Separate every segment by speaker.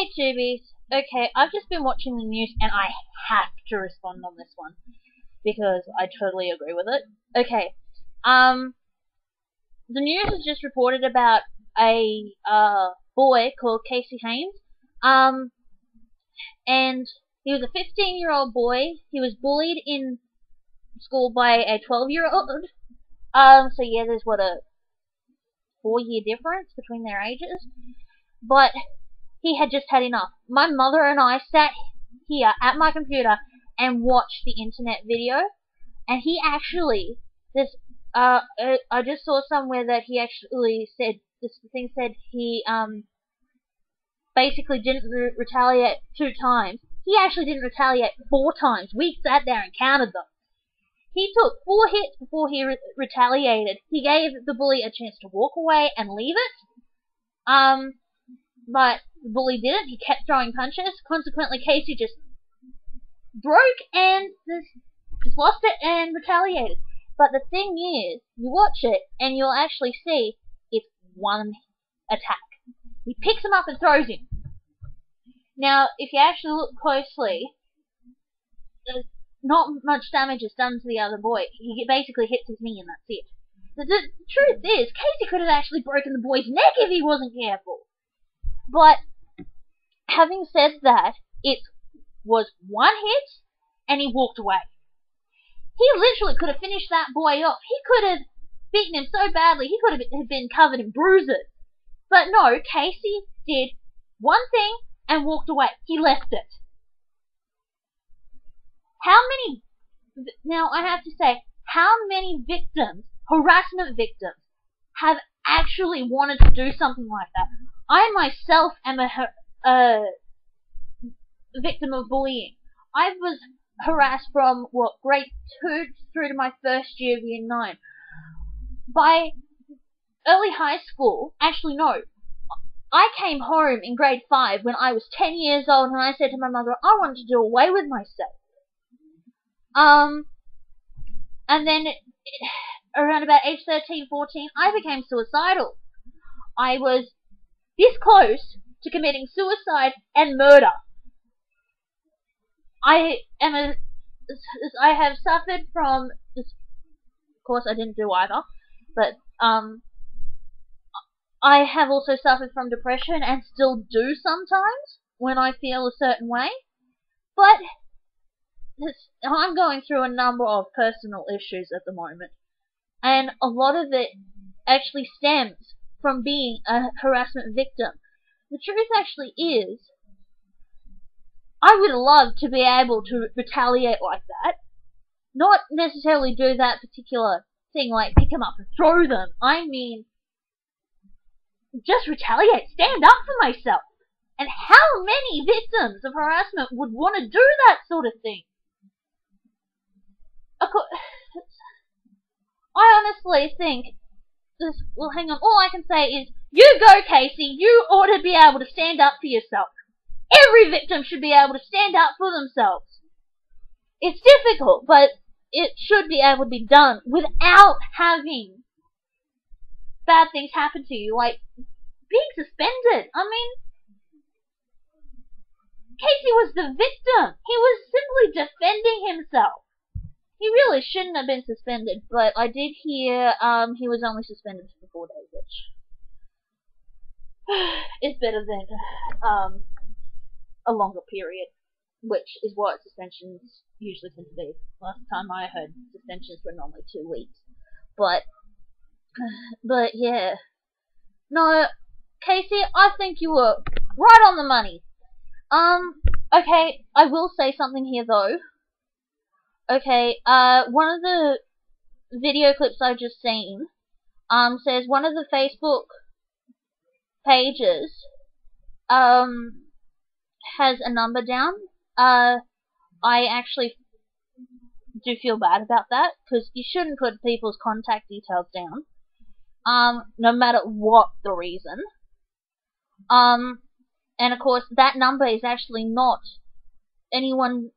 Speaker 1: Hey Tubies. Okay, I've just been watching the news and I have to respond on this one because I totally agree with it. Okay, the news has just reported about a boy called Casey Heynes. And he was a 15-year-old boy. He was bullied in school by a 12-year-old. So yeah, there's a 4-year difference between their ages. But he had just had enough. My mother and I sat here at my computer and watched the internet video, and he actually, I just saw somewhere that he actually said, this thing said he, basically didn't retaliate 2 times. He actually didn't retaliate 4 times. We sat there and counted them. He took 4 hits before he retaliated. He gave the bully a chance to walk away and leave it. But the bully didn't. He kept throwing punches. Consequently, Casey just broke and just lost it and retaliated. But the thing is, you watch it and you'll actually see it's one attack. He picks him up and throws him. Now, if you actually look closely, not much damage is done to the other boy. He basically hits his knee and that's it. The truth is, Casey could have actually broken the boy's neck if he wasn't careful. But, having said that, it was 1 hit, and he walked away. He literally could have finished that boy off. He could have beaten him so badly, he could have been covered in bruises. But no, Casey did 1 thing and walked away. He left it. Now I have to say, how many victims, harassment victims, have actually wanted to do something like that? I myself am a victim of bullying. I was harassed from, grade 2 through to my first year of year 9. By early high school, actually no, I came home in grade 5 when I was 10 years old and I said to my mother, I wanted to do away with myself. And then around about age 13, 14, I became suicidal. I was this close to committing suicide and murder. I have suffered from this. Of course, I didn't do either, but I have also suffered from depression and still do sometimes when I feel a certain way. But I'm going through a number of personal issues at the moment, and a lot of it actually stems from being a harassment victim. The truth actually is, I would love to be able to retaliate like that. Not necessarily do that particular thing like pick them up and throw them. I mean, just retaliate, stand up for myself. And how many victims of harassment would want to do that sort of thing? I honestly think this. Well, hang on. All I can say is, you go, Casey. You ought to be able to stand up for yourself. Every victim should be able to stand up for themselves. It's difficult, but it should be able to be done without having bad things happen to you, like being suspended. I mean, Casey was the victim. He was simply defending himself. He really shouldn't have been suspended, but I did hear he was only suspended for 4 days, which is better than a longer period, which is what suspensions usually tend to be. Last time I heard, suspensions were normally 2 weeks. But yeah. No, Casey, I think you were right on the money. Okay, I will say something here though. Okay, one of the video clips I've just seen, says one of the Facebook pages, has a number down. I actually do feel bad about that, because you shouldn't put people's contact details down, no matter what the reason. And of course, that number is actually not anyone's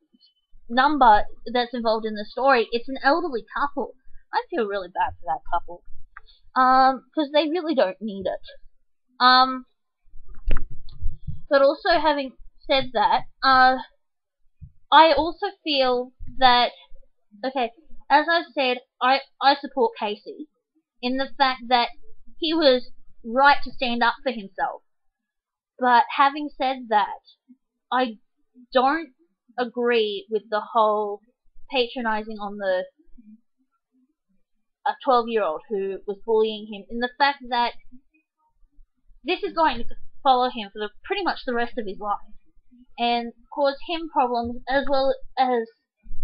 Speaker 1: number that's involved in the story. It's an elderly couple. I feel really bad for that couple, because they really don't need it. But also, having said that, I also feel that, okay, as I've said, I support Casey in the fact that he was right to stand up for himself. But having said that, I don't agree with the whole patronizing on the a 12-year-old who was bullying him, in the fact that this is going to follow him for pretty much the rest of his life and cause him problems as well as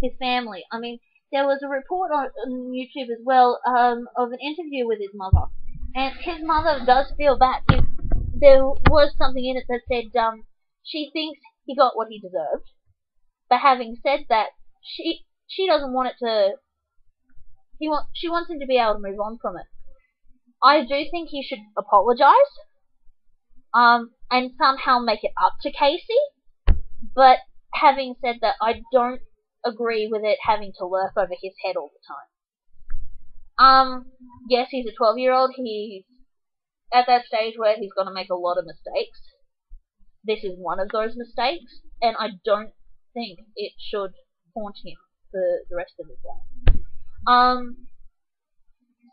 Speaker 1: his family. I mean, there was a report on YouTube as well of an interview with his mother, and his mother does feel bad. There was something in it that said she thinks he got what he deserved, but having said that, she doesn't want it to. She wants him to be able to move on from it. I do think he should apologize, and somehow make it up to Casey. But having said that, I don't agree with it having to lurk over his head all the time. Yes, he's a 12-year-old. He's at that stage where he's going to make a lot of mistakes. This is one of those mistakes, and I don't think it should haunt him for the rest of his life.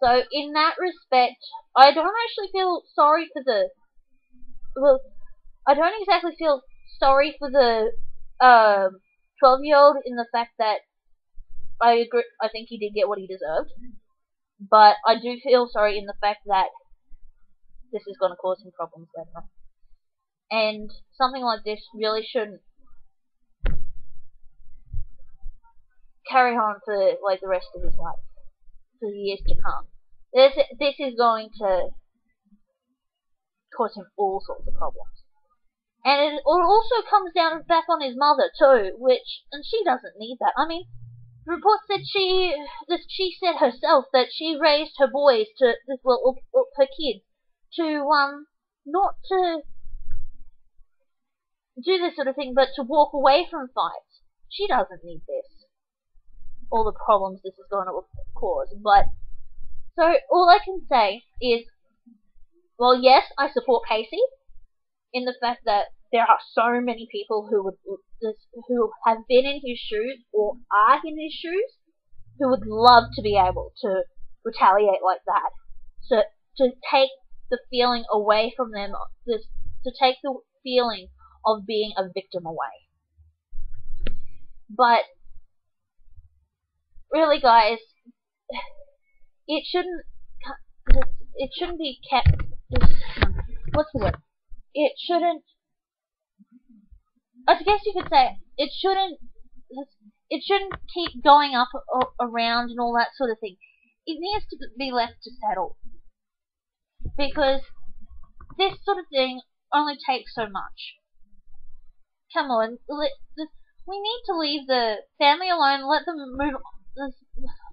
Speaker 1: So in that respect, I don't actually feel sorry for the. Well, I don't exactly feel sorry for the 12-year-old in the fact that I agree. I think he did get what he deserved, but I do feel sorry in the fact that this is going to cause him problems later on, and something like this really shouldn't carry on for like the rest of his life, for years to come. This is going to cause him all sorts of problems. And it also comes down back on his mother too, and she doesn't need that. I mean, the report said she said herself that she raised her boys her kids to not to do this sort of thing, but to walk away from fights. She doesn't need this, all the problems this is going to cause. But so all I can say is, well, yes, I support Casey in the fact that there are so many people who have been in his shoes or are in his shoes who would love to be able to retaliate like that. So to take the feeling away from them, to take the feeling of being a victim away. But really, guys, it shouldn't be kept. What's the word? It shouldn't. I guess you could say it shouldn't keep going up around and all that sort of thing. It needs to be left to settle, because this sort of thing only takes so much. Come on, we need to leave the family alone. Let them move.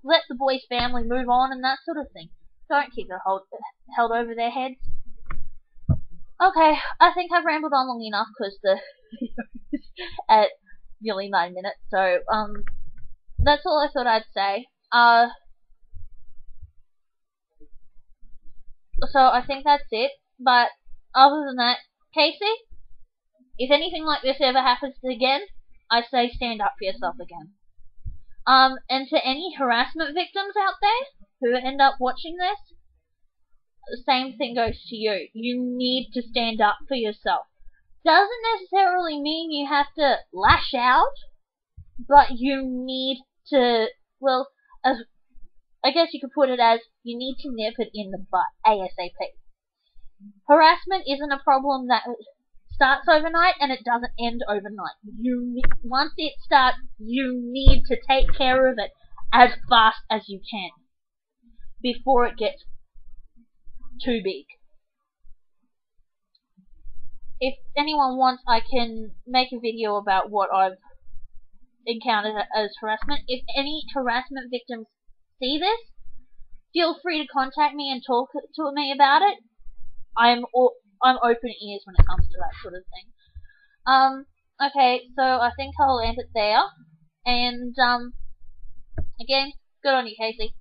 Speaker 1: Let the boys' family move on and that sort of thing. Don't keep it held over their heads. Okay, I think I've rambled on long enough because the video is at nearly 9 minutes. So that's all I thought I'd say. So I think that's it. But other than that, Casey, if anything like this ever happens again, I say stand up for yourself again. And to any harassment victims out there who end up watching this, the same thing goes to you. You need to stand up for yourself. Doesn't necessarily mean you have to lash out, but you need to, well, as I guess you could put it as, you need to nip it in the butt ASAP. Harassment isn't a problem that starts overnight and it doesn't end overnight. Once it starts, you need to take care of it as fast as you can before it gets too big. If anyone wants, I can make a video about what I've encountered as harassment. If any harassment victims see this, feel free to contact me and talk to me about it. I'm open ears when it comes to that sort of thing. Okay, so I think I'll end it there. And again, good on you, Casey.